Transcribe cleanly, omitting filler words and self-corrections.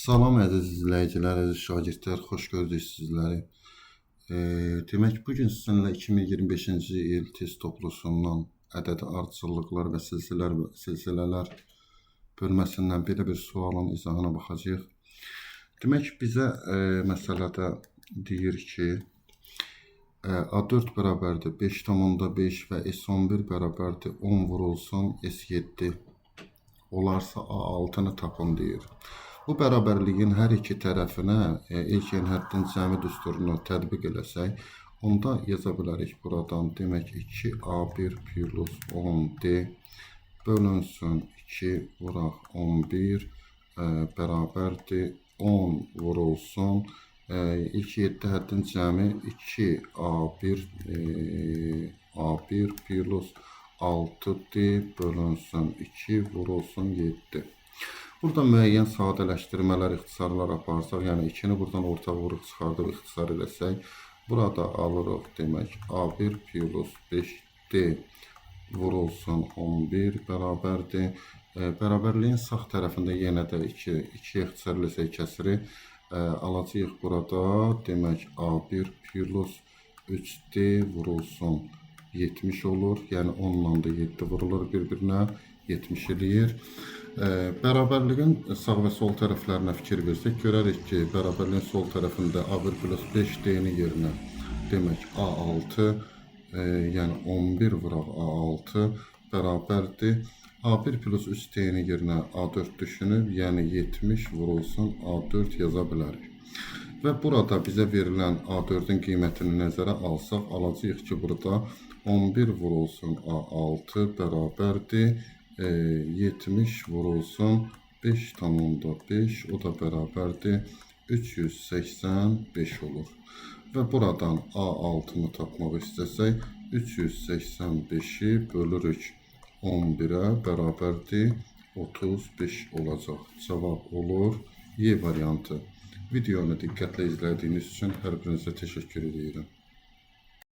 Salam əziz izləyicilər, əziz şagirdlər, xoş gördük sizləri. Demək, bugün sizinlə 2025-ci il test toplusundan ədədi ardıcıllıqlar və silsilələr bölməsindən belə bir sualın izahına baxacağıq. Demək, bizə məsələdə deyir ki, A4 bərabərdir 5,5 və S11 bərabərdir 10 vurulsun S7 olarsa A6-nı tapın deyir. Bu bərabərliyin hər iki tərəfinə ilkin həddin cəmi düsturunu tətbiq eləsək, onda yaza bilərik buradan. Demək, 2A1 plus 10D bölünsün 2 vuraq 11 bərabərdir 10 vurulsun. İlk 7 həddin cəmi 2A1 A1 plus 6D bölünsün 2 vurulsun 7. Burada müəyyən sadələşdirmələr, ixtisarlar aparsaq, yəni 2-ni buradan ortaq vuruq çıxardıb ixtisar eləsək, burada alırıq demək A1 plus 5D vurulsun 11 bərabərdir. Bərabərliyin sağ tərəfində yenə də 2 ixtisar eləsək kəsiri alacağıq burada. Demək A1 plus 3D vurulsun 70 olur. Yəni 10 ilə də 7 vurulur bir-birinə, 70 eləyir. Bərabərliyin sağ və sol tərəflərinə fikir versək, görərik ki, bərabərliyin sol tərəfində A1 plus 5D-ni yerinə demək A6, yəni 11 vuraq A6 bərabərdir. A1 plus 3D-ni yerinə A4 düşünüb, yəni 70 vurulsun A4 yaza bilərik. Və burada bizə verilən A4-ün qiymətini nəzərə alsaq, alacağıq ki, burada 11 vurulsun A6 bərabərdir 70 vurulsun 5,5, o da bərabərdir 385 olur. Və buradan A6-nı tapmaq istəsək, 385-i bölürük 11-ə bərabərdir 35 olacaq. Cavab olur Y variantı. Videonu diqqətlə izlədiyiniz üçün hər birinizə təşəkkür edirəm.